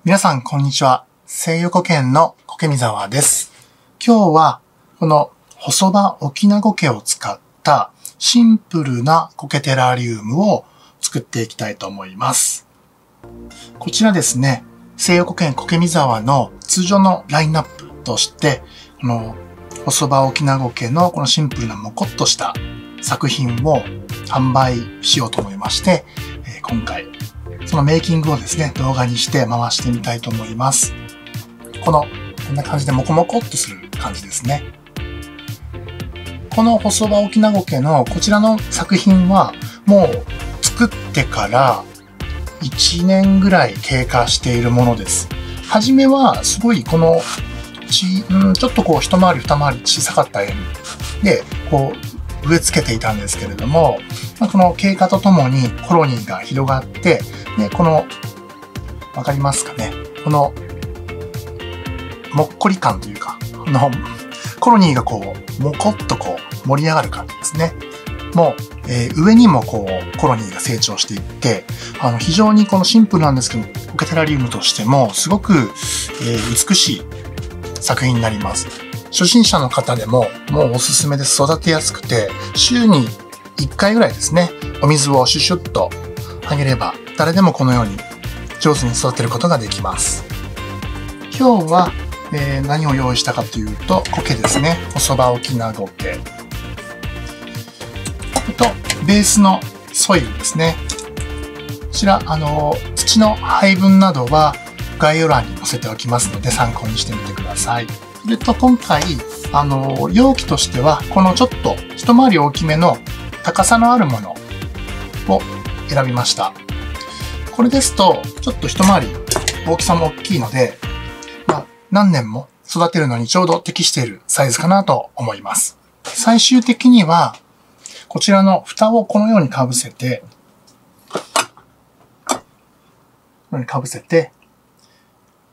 皆さん、こんにちは。西横県の苔見沢です。今日は、この細葉沖縄苔を使ったシンプルな苔テラリウムを作っていきたいと思います。こちらですね、西横県苔見沢の通常のラインナップとして、この細葉沖縄苔のこのシンプルなモコッとした作品を販売しようと思いまして、今回そのメイキングをですね、動画にして回してみたいと思います。こんな感じでモコモコっとする感じですね。この細葉沖縄苔のこちらの作品はもう作ってから1年ぐらい経過しているものです。はじめはすごいこのちょっとこう一回り二回り小さかった円でこう植え付けていたんですけれども、この経過とともにコロニーが広がって、でこのわかりますかね、このもっこり感というか、コロニーがこうもこっとこう盛り上がる感じですね。もう、上にもこうコロニーが成長していって、非常にこのシンプルなんですけど苔テラリウムとしてもすごく、美しい作品になります。初心者の方でももうおすすめです。育てやすくて、週に1回ぐらいですね、お水をシュシュッとあげれば誰でもこのように上手に育てることができます。今日は、何を用意したかというと、苔ですね。細葉沖縄苔とベースのソイルですね。こちら土の配分などは概要欄に載せておきますので参考にしてみてください。それと今回容器としてはこのちょっと一回り大きめの高さのあるものを選びました。これですとちょっと一回り大きさも大きいので、何年も育てるのにちょうど適しているサイズかなと思います。最終的にはこちらの蓋をこのようにかぶせて、このようにかぶせて、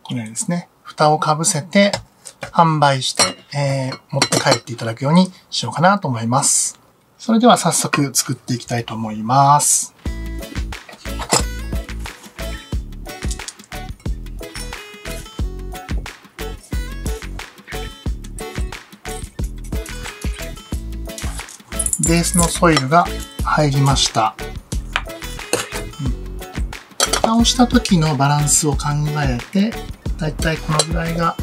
このようにですね、蓋をかぶせて販売して、持って帰っていただくようにしようかなと思います。それでは早速作っていきたいと思います。ベースのソイルが入りました。蓋をした時のバランスを考えて、だいたいこのぐらいが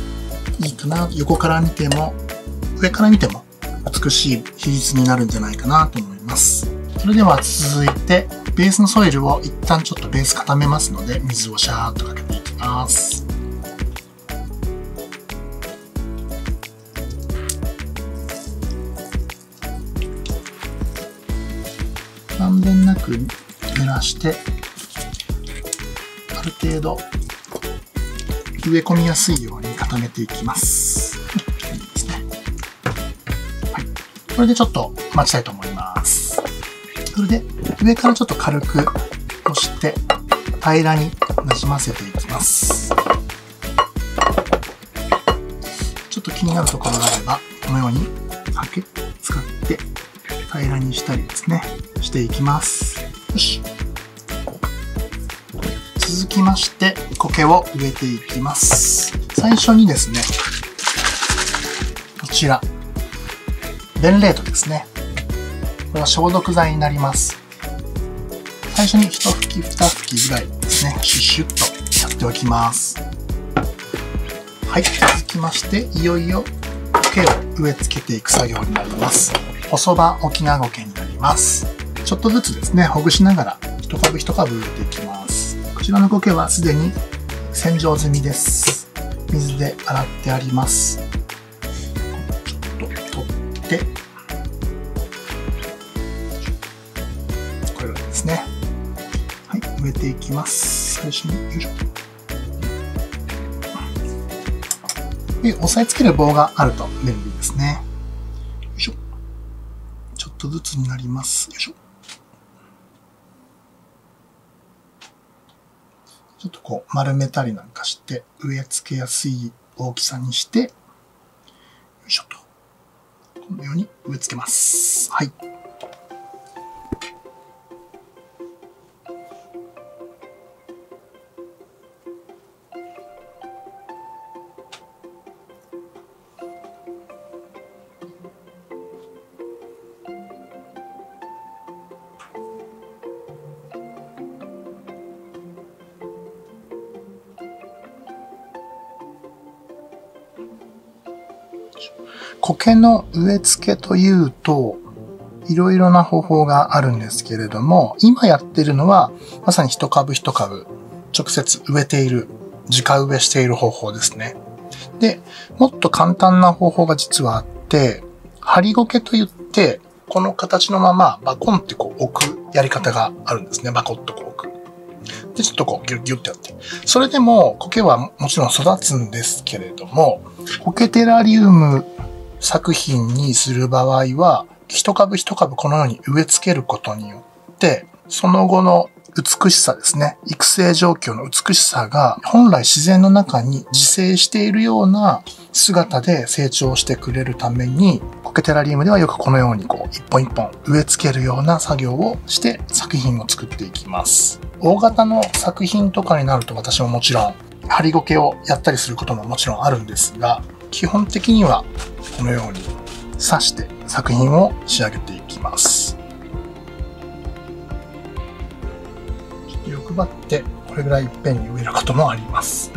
いいかな。横から見ても上から見ても美しい比率になるんじゃないかなと思います。それでは続いてベースのソイルを一旦ちょっとベース固めますので、水をシャーっとかけていきます。まんべんなく濡らしてある程度植え込みやすいように固めていきます。いいですね。はい。これでちょっと待ちたいと思います。それで上からちょっと軽く押して平らになじませていきます。ちょっと気になるところがあればこのようにハケ使って平らにしたりですねしていきます。よし。続きまして苔を植えていきます。最初にですね、こちらベンレートですね。これは消毒剤になります。最初に一吹き二吹きぐらいですね、シュッシュッとやっておきます。はい。続きましていよいよ苔を植え付けていく作業になります。細葉沖縄苔になります。ちょっとずつですね、ほぐしながら一株一株植えていきます。こちらの苔はすでに洗浄済みです。水で洗ってあります。ちょっと取って、これぐらいですね。はい、植えていきます。最初に、よいしょ。で、押さえつける棒があると便利ですね。よいしょ。ちょっとずつになります。よいしょ。ちょっとこう丸めたりなんかして植え付けやすい大きさにして、よいしょと。このように植え付けます。はい。苔の植え付けというと、いろいろな方法があるんですけれども、今やってるのは、まさに一株一株、直接植えている、直植えしている方法ですね。で、もっと簡単な方法が実はあって、針苔といって、この形のままバコンってこう置くやり方があるんですね。バコッとこう置く。で、ちょっとこうギュッギュッってやって。それでも苔はもちろん育つんですけれども、苔テラリウム作品にする場合は、一株一株このように植え付けることによって、その後の美しさですね。育成状況の美しさが本来自然の中に自生しているような姿で成長してくれるために、苔テラリウムではよくこのようにこう一本一本植え付けるような作業をして作品を作っていきます。大型の作品とかになると私ももちろん針苔をやったりすることももちろんあるんですが、基本的にはこのように刺して作品を仕上げていきます。欲張ってこれぐらいいっぺんに植えることもあります。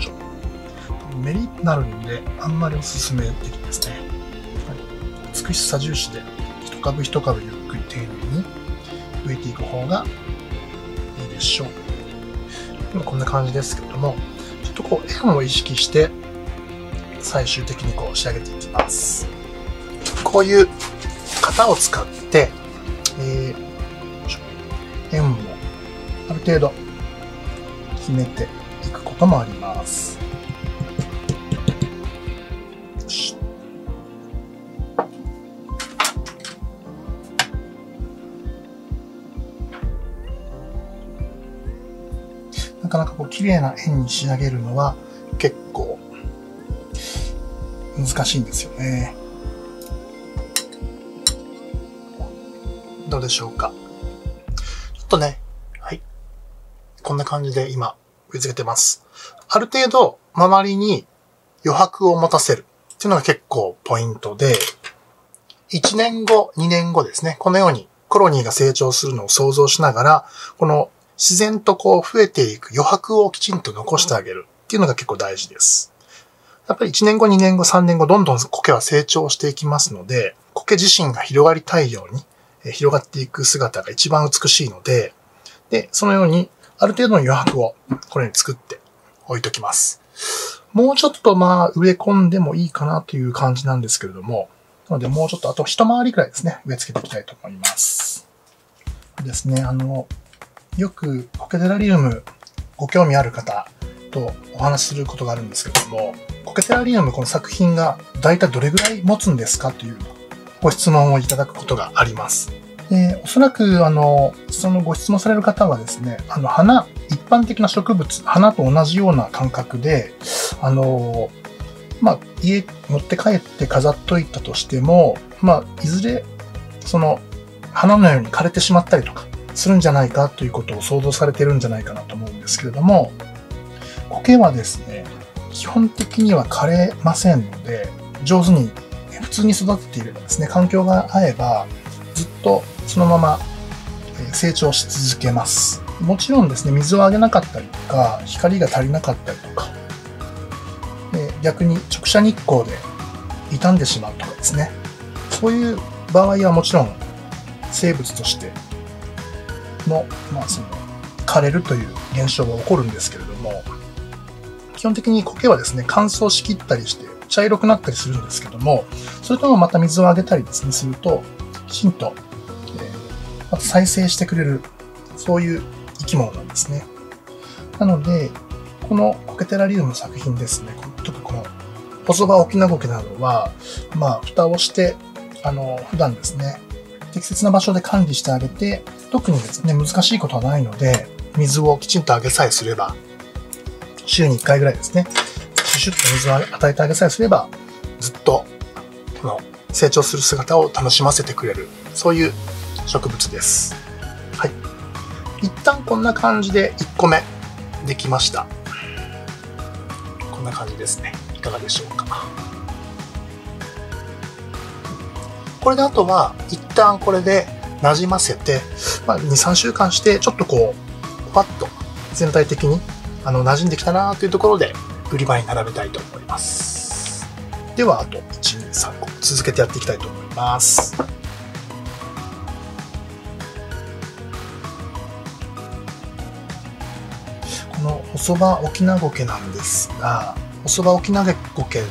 メリになるんであんまりおすすめできないですね。美しさ重視で一株一株ゆっくり丁寧に植えていく方がいいでしょう。今こんな感じですけれども、ちょっとこう円を意識して最終的にこう仕上げていきます。こういう型を使って円をある程度決めていくこともあります。なかなかこう綺麗な円に仕上げるのは結構難しいんですよね。どうでしょうか。ちょっとね、はい。こんな感じで今植え付けてます。ある程度周りに余白を持たせるっていうのが結構ポイントで、1年後、2年後ですね。このようにコロニーが成長するのを想像しながら、この自然とこう増えていく余白をきちんと残してあげるっていうのが結構大事です。やっぱり1年後、2年後、3年後、どんどん苔は成長していきますので、苔自身が広がりたいように、広がっていく姿が一番美しいので、で、そのようにある程度の余白をこれに作って置いときます。もうちょっと植え込んでもいいかなという感じなんですけれども、なのでもうちょっとあと一回りくらいですね、植え付けていきたいと思います。ですね、よく苔テラリウムご興味ある方とお話しすることがあるんですけれども、苔テラリウムこの作品がだいたいどれぐらい持つんですかというご質問をいただくことがあります。おそらくそのご質問される方はですね、花、一般的な植物、花と同じような感覚で、家持って帰って飾っといたとしても、いずれその花のように枯れてしまったりとかするんじゃないかということを想像されているんじゃないかなと思うんですけれども、苔はですね、基本的には枯れませんので、上手に普通に育てていればですね、環境が合えばずっとそのまま成長し続けます。もちろんですね、水をあげなかったりとか、光が足りなかったりとか、逆に直射日光で傷んでしまうとかですね、そういう場合はもちろん生物としての、枯れるという現象が起こるんですけれども、基本的に苔はですね、乾燥しきったりして茶色くなったりするんですけども、それともまた水をあげたりですね、すると、きちんと、また再生してくれる、そういう生き物なんですね。なので、この苔テラリウムの作品ですね、特にこの細葉オキナゴケなどは、蓋をして、普段ですね、適切な場所で管理してあげて、特にですね、難しいことはないので、水をきちんとあげさえすれば、週に1回ぐらいですね、シュッと水を与えてあげさえすれば、ずっとこの成長する姿を楽しませてくれる、そういう植物です。はい。一旦こんな感じで1個目できました。こんな感じですね。いかがでしょうか。これであとは一旦これで馴染ませて、2、3週間してちょっとこう、ふわっと全体的に馴染んできたなというところで売り場に並べたいと思います。ではあと1、2、3個続けてやっていきたいと思います。この細葉オキナゴケなんですが、細葉オキナゴケ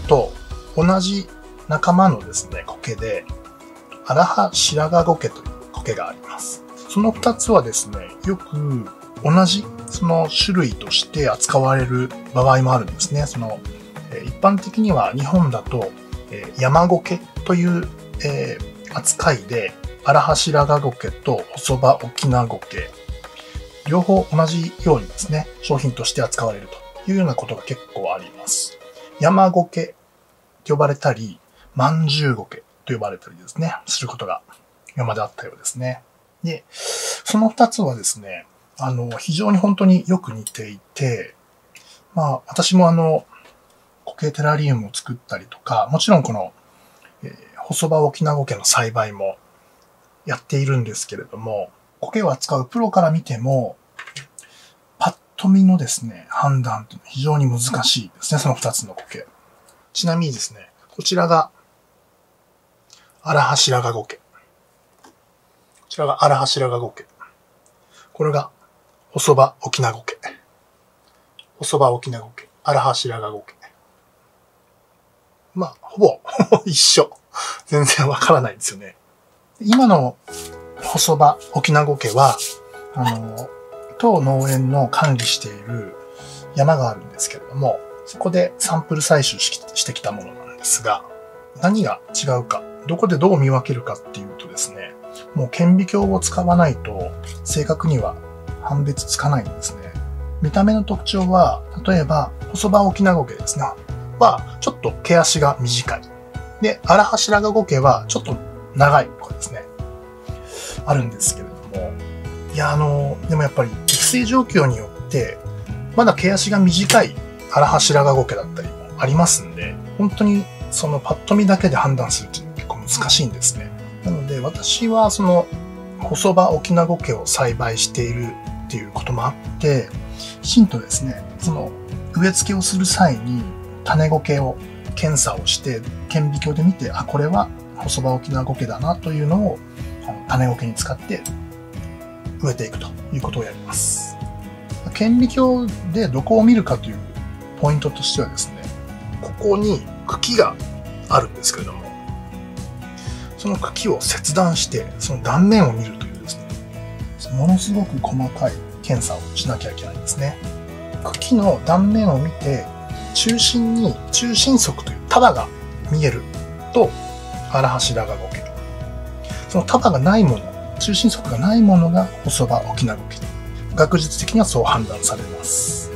と同じ仲間のですね、苔で、アラハシラガゴケという苔があります。その2つはですね、よく同じその種類として扱われる場合もあるんですね。一般的には日本だと山苔という扱いで、アラハシラガゴケと細葉オキナゴケ、両方同じようにですね、商品として扱われるというようなことが結構あります。山苔と呼ばれたり、まんじゅう苔と呼ばれたりですね、することが今まであったようですね。で、その2つはですね、非常に本当によく似ていて、私も苔テラリウムを作ったりとか、もちろんこの、細葉オキナゴケの栽培もやっているんですけれども、苔を扱うプロから見ても、パッと見のですね、判断というのは非常に難しいですね、その2つの苔。ちなみにですね、こちらがアラハシラガゴケ。こちらがアラハシラガゴケ。これが細葉オキナゴケ。細葉オキナゴケ。アラハシラガゴケ。ほぼ一緒。全然わからないんですよね。今の細葉オキナゴケは、当農園の管理している山があるんですけれども、そこでサンプル採取してきたものなんですが、何が違うか、どこでどう見分けるかっていうとですね、もう顕微鏡を使わないと正確には判別つかないんですね。見た目の特徴は、例えば細葉オキナゴケですね。ちょっと毛足が短い。で、アラハシラガゴケはちょっと長いこれですね。あるんですけれども。いや、でもやっぱり育成状況によって、まだ毛足が短いアラハシラガゴケだったりもありますんで、本当にそのパッと見だけで判断するっていうのは結構難しいんですね。なので私はその細葉オキナゴケを栽培しているっていうこともあって、きちんとですね、その植え付けをする際に種苔を検査をして顕微鏡で見て、これは細葉オキナゴケだなというのを種苔に使って植えていくということをやります。顕微鏡でどこを見るかというポイントとしてはですね、ここに茎があるんですけれども、その茎を切断してその断面を見るというですね、ものすごく細かい検査をしなきゃいけないんですね。茎の断面を見て、中心に中心束という束が見えるとアラハシラガゴケ。その束がないもの、中心束がないものが細葉オキナゴケ。学術的にはそう判断されます。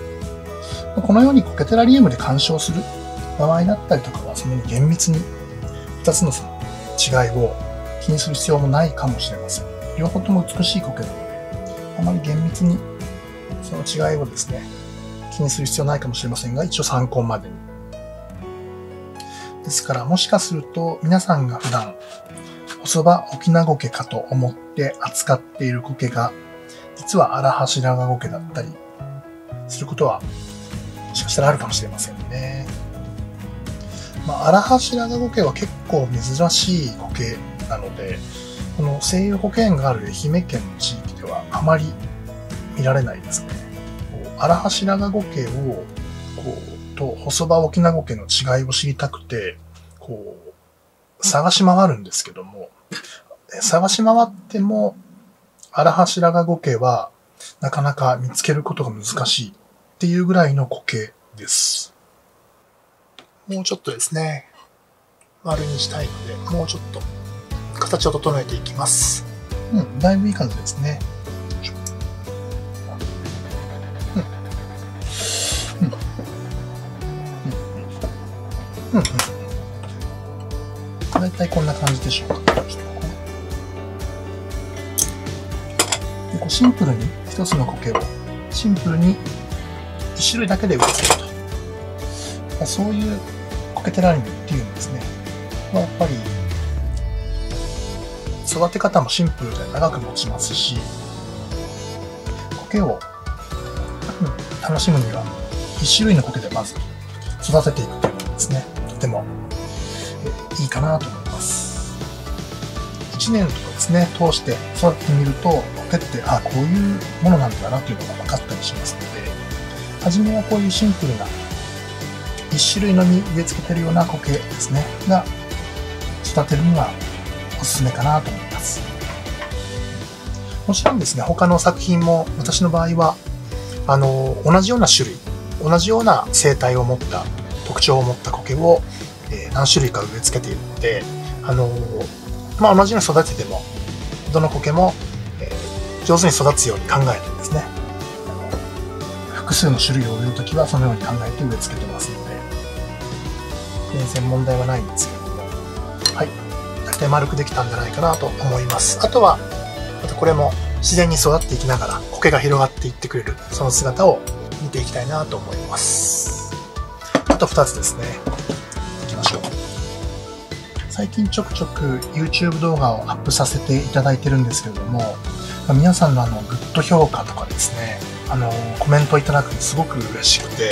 このように苔テラリウムで鑑賞する場合だったりとかは、そのように厳密に2つのその違いを気にする必要もないかもしれません。両方とも美しい苔なので、あまり厳密にその違いをですね、気にする必要ないかもしれませんが、一応参考までに。ですから、もしかすると皆さんが普段細葉オキナゴケかと思って扱っている苔が、実はアラハシラガゴケだったりすることは、もしかしたらあるかもしれませんね。アラハシラガゴケは結構珍しい苔なので、この西友保健がある愛媛県の地域ではあまり見られないですね。アラハシラガゴケをと細葉オキナゴケの違いを知りたくて探し回るんですけども、探し回ってもアラハシラガゴケはなかなか見つけることが難しいっていうぐらいの苔です。もうちょっとですね、丸にしたいので、もうちょっと形を整えていきます。だいぶいい感じですね。だいたいこんな感じでしょうか。シンプルに一つの苔をシンプルに一種類だけで植え付けると。そういう苔テラリウムっていうんですね。やっぱり育て方もシンプルで長く持ちますし、苔を楽しむには一種類の苔でまず育てていくというのがですね、とってもいいかなと思います。1年とかですね、通して育ててみると、苔って、こういうものなんだなというのが分かったりしますので、初めはこういうシンプルな1種類のみ植え付けてるような苔ですね、が育てるのがおすすめかなと思います。もちろんですね、他の作品も私の場合は、同じような種類、同じような生態を持った、特徴を持った苔を、何種類か植え付けているので、同じように育てても、どの苔も、上手に育つように考えてですね、複数の種類を植えるときはそのように考えて植え付けてますので、全然問題はないんですけれども、はい、大体丸くできたんじゃないかなと思います。あとは、これも自然に育っていきながら苔が広がっていってくれる、その姿を見ていきたいなと思います。あと2つですね。いきましょう。最近ちょくちょく YouTube 動画をアップさせていただいてるんですけれども、皆さんのグッド評価とかですね、コメントいただくのすごく嬉しくて、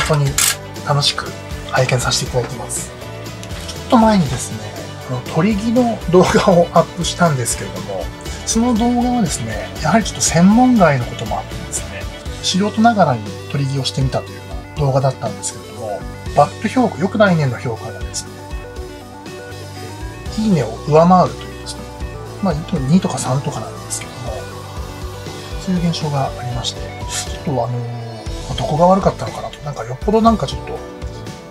本当に楽しく拝見させていただいてます。ちょっと前にですね、鳥木の動画をアップしたんですけれども、その動画はですね、やはりちょっと専門外のこともあってですね、素人ながらに鳥木をしてみたというような動画だったんですけれども、バッド評価、よく来年の評価がですね、いいねを上回るというですね、2とか3とかなんですけども、そういう現象がありまして、ちょっとどこが悪かったのかなと、よっぽどちょっと、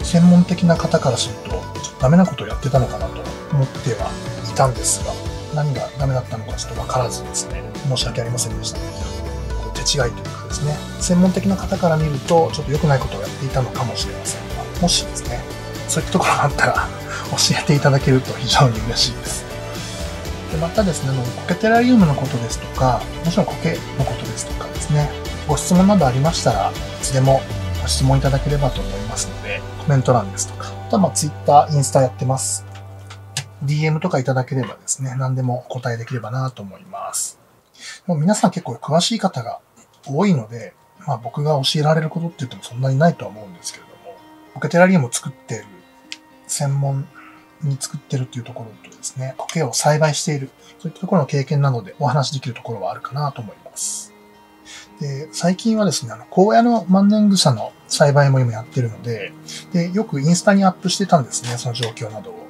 専門的な方からすると、ダメなことをやってたのかなと思ってはいたんですが、何がダメだったのかちょっとわからずですね、申し訳ありませんでした。手違いというかですね、専門的な方から見ると、ちょっと良くないことをやっていたのかもしれませんが、もしですね、そういったところがあったら、教えていただけると非常に嬉しいです。でまたですね、苔テラリウムのことですとか、もちろん苔のことですとかですね、ご質問などありましたら、いつでもご質問いただければと思いますので、コメント欄ですとか、あとはTwitter、インスタやってます。DM とかいただければですね、何でもお答えできればなと思います。もう皆さん結構詳しい方が多いので、僕が教えられることって言ってもそんなにないとは思うんですけれども、苔テラリウムを作っている、専門に作ってるっていうところとですね、苔を栽培している、そういったところの経験などでお話できるところはあるかなと思います。で、最近はですね、荒野の万年草の栽培も今やってるので、よくインスタにアップしてたんですね、その状況などを。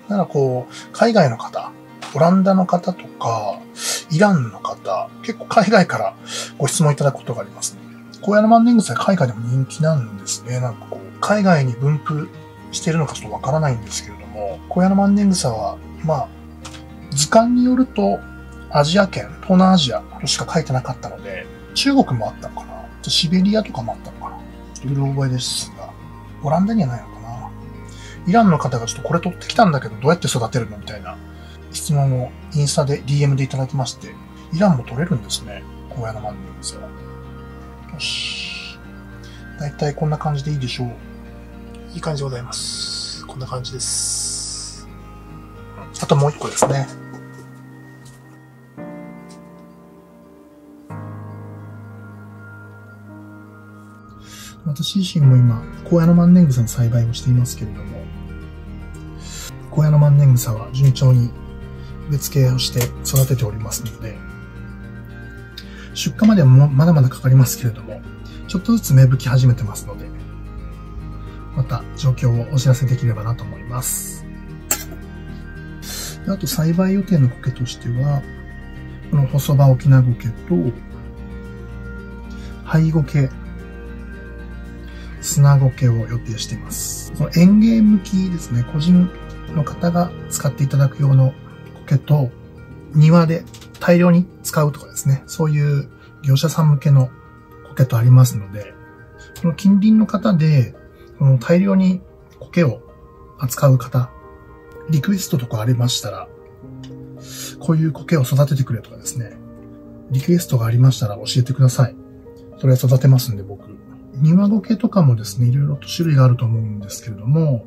だから海外の方、オランダの方とか、イランの方、結構海外からご質問いただくことがありますね。荒野の万年草は海外でも人気なんですね。海外に分布しているのかちょっとわからないんですけれども、荒野の万年草は、図鑑によると、アジア圏、東南アジアとしか書いてなかったので、中国もあったのかな、シベリアとかもあったのかな、ちょっとうろ覚えですが、オランダにはないのかな。イランの方がちょっとこれ取ってきたんだけど、どうやって育てるのみたいな質問をインスタで DM でいただきまして、イランも取れるんですね、荒野の万年草は。よし。だいたいこんな感じでいいでしょう。いい感じでございます。こんな感じです。あともう一個ですね。私自身も今、荒野の万年草の栽培をしていますけれども、荒野の万年草は順調に植え付けをして育てておりますので、出荷まではまだまだかかりますけれども、ちょっとずつ芽吹き始めてますので、また状況をお知らせできればなと思います。あと栽培予定の苔としては、この細葉沖縄苔と、灰苔、砂苔を予定しています。その園芸向きですね、個人の方が使っていただく用の苔と、庭で大量に使うとかですね、そういう業者さん向けの苔とありますので、この近隣の方で、この大量に苔を扱う方、リクエストとかありましたら、こういう苔を育ててくれとかですね、リクエストがありましたら教えてください。それは育てますんで僕。庭苔とかもですね、いろいろと種類があると思うんですけれども、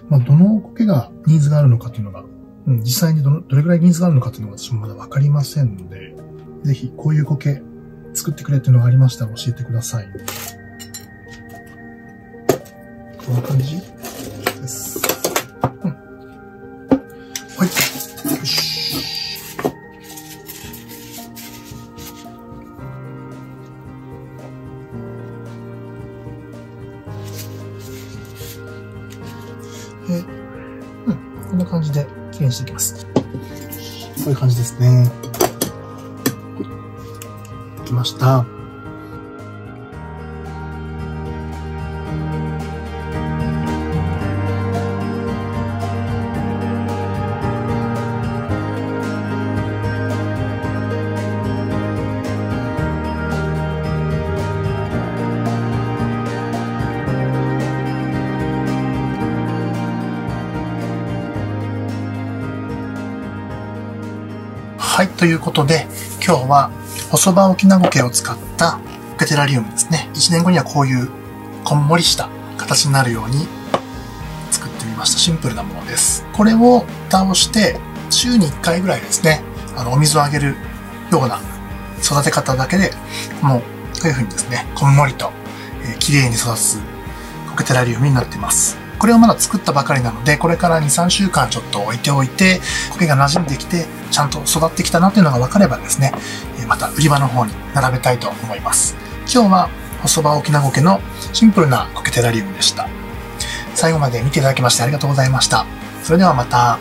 どの苔がニーズがあるのかというのが、実際にどれくらいニーズがあるのかというのが私もまだわかりませんので、ぜひこういう苔作ってくれっていうのがありましたら教えてください。こんな感じです。こんな感じできれいにしていきます。こういう感じですね。できました。はい、ということで、今日は細葉沖縄苔を使った苔テラリウムですね。1年後にはこういうこんもりした形になるように作ってみました。シンプルなものです。これを蓋をして週に1回ぐらいですね、お水をあげるような育て方だけで、もうこういう風にですね、こんもりと、綺麗に育つ苔テラリウムになっています。これをまだ作ったばかりなので、これから2、3週間ちょっと置いておいて、苔が馴染んできて、ちゃんと育ってきたなっていうのが分かればですね、また売り場の方に並べたいと思います。今日は細葉沖縄苔のシンプルな苔テラリウムでした。最後まで見ていただきましてありがとうございました。それではまた。